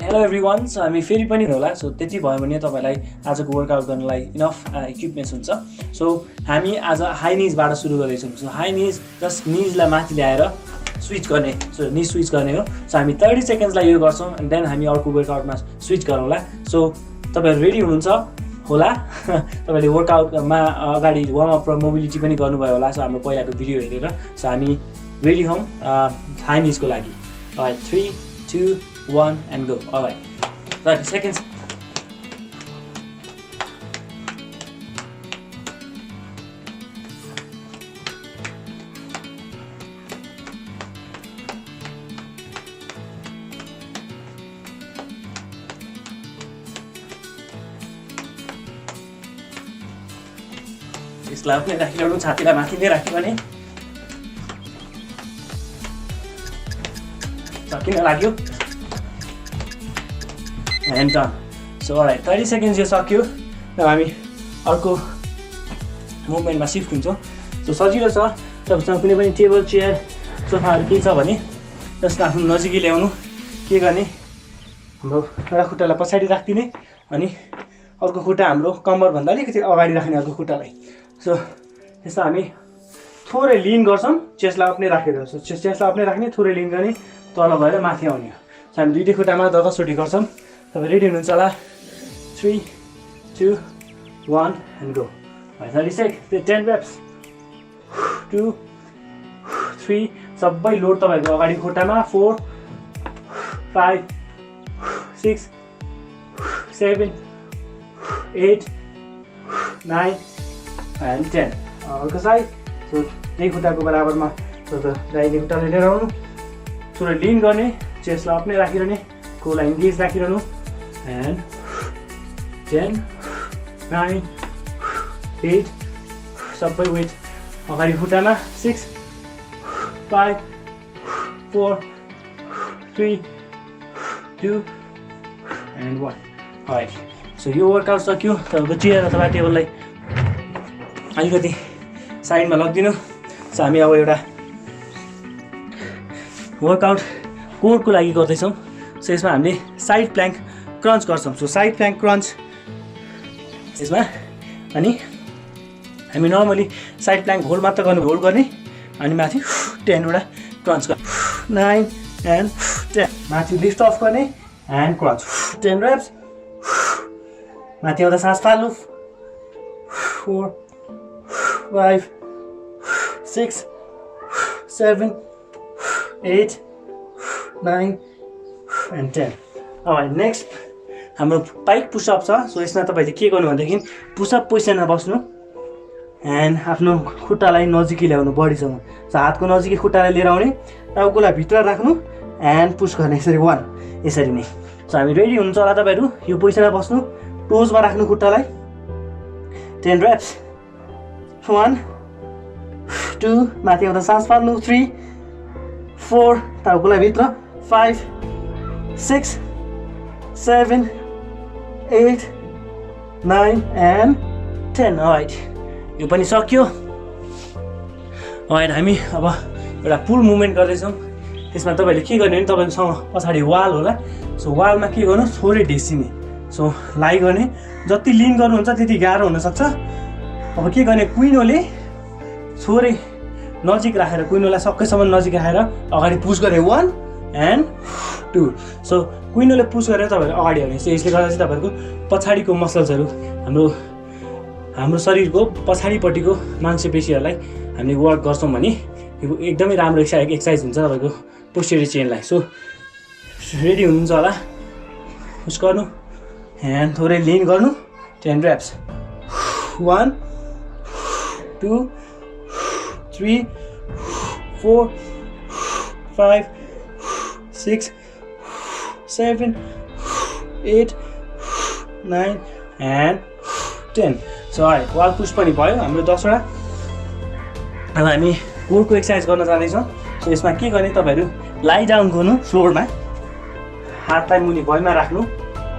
Hello everyone. So हामी फेरि पनि होला। सो त्यति भयो भने तपाईँलाई आजको वर्कआउट गर्नलाई इनफ इक्विपमेन्ट्स हुन्छ। सो हामी आज हाई निजबाट सुरु गर्दैछौँ। सो हाई निज जस्ट निजलाई माथि ल्याएर स्विच गर्ने, सो निज स्विच गर्ने हो। सो हामी 30 सेकेन्ड्सलाई यो गर्छौँ एन्ड देन हामी अर्को वर्कआउटमा स्विच गरौँला। सो तपाईँहरू रेडी हुनुहुन्छ होला? तपाईँले वर्कआउटमा अगाडि वार्मअप र मोबिलिटी पनि गर्नुभयो होला। सो हाम्रो पहिलाको भिडियो हेरेर। सो हामी रेडी हौँ हाई निजको लागि। 3, 2, 1 and go. All right, 30 seconds. यसलाई पनि राखिरहनु, छातीलाई माथि नै राख्यो भने सकिन लाग्यो। And done. So alright, 30 seconds यो सक्यो। अब हामी अर्को मुभमेन्टमा सिफ्ट हुन्छौँ। सो सजिलो छ। तपाईँसँग कुनै पनि टेबल, चेयर, सोफाहरू केही छ भने जस्ट आफ्नो नजिकै ल्याउनु। के गर्ने, हाम्रो एउटा खुट्टालाई पछाडि राखिदिने अनि अर्को खुट्टा हाम्रो कम्मरभन्दा अलिकति अगाडि राख्ने अर्को खुट्टालाई। सो त्यस्तो हामी थोरै लिन गर्छौँ, चेस्टलाई अपनै राखेर। सो चेस्टलाई अपनै राख्ने, थोरै लिन गर्ने, तल भएर माथि आउने। सो हामी दुईटै खुट्टामा दगसोटी गर्छौँ। तपाईँ रेडी हुनुहुन्छ होला? 3, 2, 1 and go. 30 seconds, 10 reps. 2, 3, सबै लोड तपाईँको अगाडि खुट्टामा। 4, 5, 6, 7, 8, 9 and 10. अर्को साइड। सो त्यही खुट्टाको बराबरमा दाहिने खुट्टाले लिएर आउनु, थोरै लिन गर्ने, चेस्टलाई अपनै राखिरहने, कोलाई इन्गेज राखिरहनु। And 10, 9, 8, सबै वेट अगाडि खुट्टामा। 6, 5, 4, 3, 2 and 1. Alright, सो यो वर्कआउट सक्यो। तपाईँको चेयर अथवा टेबललाई अलिकति साइडमा लगिदिनु। सो हामी अब एउटा वर्कआउट कोरको लागि गर्दैछौँ। सो यसमा हामीले साइड प्ल्याङ्क क्रन्च गर्छौँ। सो साइड प्ल्याङ्क क्रन्च यसमा, अनि हामी नर्मली साइड प्ल्याङ्क होल्ड मात्र गर्ने, होल्ड गर्ने अनि माथि 10 वटा क्रन्च गर्ने। 9 and 10 माथि लिफ्ट अफ गर्ने एन्ड क्रन्च। 10 reps। माथि आउँदा सास फाल्नु। 4, 5, 6, 7, 8, 9 and 10। अब नेक्स्ट हाम्रो पाइक पुसअप छ। सो यसमा तपाईँले के गर्नु भनेदेखि पुसअप पोजिसनमा बस्नु एन्ड आफ्नो खुट्टालाई नजिकै ल्याउनु बडीसँग। सो हातको नजिकै खुट्टालाई लिएर आउने, टाउकोलाई भित्र राख्नु एन्ड पुस गर्ने। यसरी 1, यसरी नै। सो हामी रेडी हुनुहुन्छ होला? तपाईँहरू यो पोजिसनमा बस्नु, टोजमा राख्नु खुट्टालाई। 10 reps। 1, 2, माथि आउँदा सास फाल्नु। 3, 4, टाउकोलाई भित्र। 5, 6, 7, 8, 9 and 10। राइट, यो पनि सक्यो। राइट, हामी अब एउटा पुल मुभमेन्ट गर्दैछौँ। त्यसमा तपाईँले के गर्ने भने तपाईँसँग पछाडि वाल होला। सो वालमा के गर्नु, थोरै ढेसिने। सो लाइ गर्ने, जति लिन गर्नुहुन्छ त्यति गाह्रो हुनसक्छ। अब के गर्ने, कुइनोले थोरै नजिक राखेर, कुइनोलाई सक्कैसम्म नजिक राखेर अगाडि पुस गर्ने। 1 and 2। सो कुइनोले पुस गरेर तपाईँहरू अगाडि आउने। सो यसले गर्दा चाहिँ तपाईँहरूको पछाडिको मसल्सहरू, हाम्रो शरीरको पछाडिपट्टिको मांसपेशीहरूलाई हामीले वर्क गर्छौँ भने यो एकदमै राम्रो एक्सर्साइज हुन्छ तपाईँको पोस्टेरियर चेनलाई। सो रेडी हुनुहुन्छ होला? पुस गर्नु एन्ड थोरै लिन गर्नु। 10 reps। 1, 2, 3, 4, 5, 6, 7, 8, 9 and 10। सो वाल पुस पनि भयो हाम्रो 10 वटा। अब हामी कोरको एक्सर्साइज गर्न जाँदैछौँ। सो यसमा के गर्ने, तपाईँहरू लाइ डाउन गर्नु फ्लोरमा, हातलाई मुनि भुइँमा राख्नु,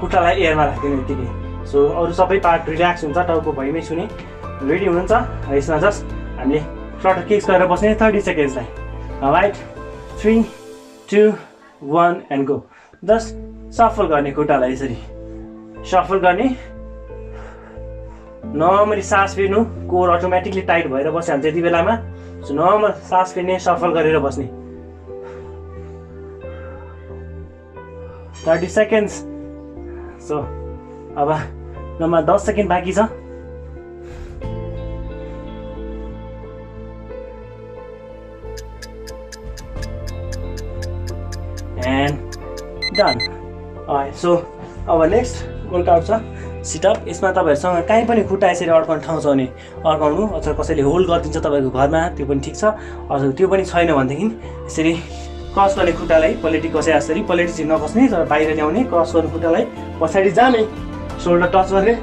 खुट्टालाई एयरमा राखिदिनु यतिकै। सो अरू सबै पार्ट रिल्याक्स हुन्छ, टाउको भुइँमै छुने। रेडी हुनुहुन्छ? यसमा जस्ट हामीले फ्लटर किक्स गरेर बस्ने 30 सेकेन्ड्सलाई। Right, 3, 2, 1 and go. 10, सफल गर्ने खुट्टालाई यसरी सफल गर्ने नर्मली सास फेर्नु कोर अटोमेटिकली टाइट भएर बस्छ त्यति बेलामा सो नर्मल सास फेर्ने सफल गरेर बस्ने 30 सेकेन्ड्स सो अब नमा 10 सेकेन्ड बाँकी छ एन्ड डन सो अब नेक्स्ट वर्कआउट छ सिटअप यसमा तपाईँहरूसँग काहीँ पनि खुट्टा यसरी अड्काउने ठाउँ छ भने अड्काउनु अथवा कसैले होल्ड गरिदिन्छ तपाईँको घरमा त्यो पनि ठिक छ अथवा त्यो पनि छैन भनेदेखि यसरी क्रस गर्ने खुट्टालाई पलेटी कसे जसरी पलेटी चाहिँ नकस्ने तर बाहिर ल्याउने क्रस गर्ने खुट्टालाई पछाडि जाने सोल्डर टच गरेर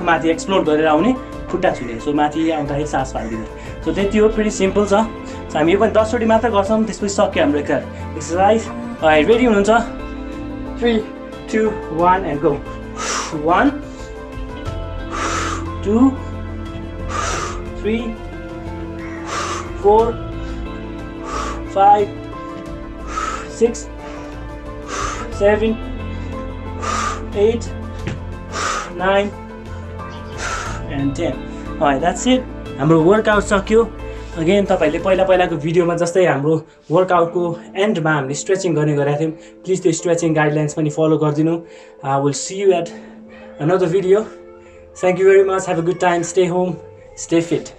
माथि एक्सप्लोर गरेर आउने खुट्टा छुने सो माथि आउँदाखेरि सास फालिदिने सो त्यति हो प्रिटी सिम्पल छ सो हामी यो पनि 10 चोटि मात्र गर्छौँ त्यसपछि सक्यो हाम्रो एक्सर्साइज रेडी हुनुहुन्छ 3 2 1 and go 1 2 3 4 5 6 7 8 9 and 10 alright that's it हाम्रो वर्कआउट सक्यो अगेन तपाईहरुले पहिलाको भिडियोमा जस्तै हाम्रो वर्कआउटको एन्डमा हामीले स्ट्रेचिङ गर्ने गरेका थियौं प्लिज त्यो स्ट्रेचिङ गाइडलाइन्स पनि फलो गरिदिनु I will see you at another video. Thank you very much. Have a good time. Stay home. Stay fit.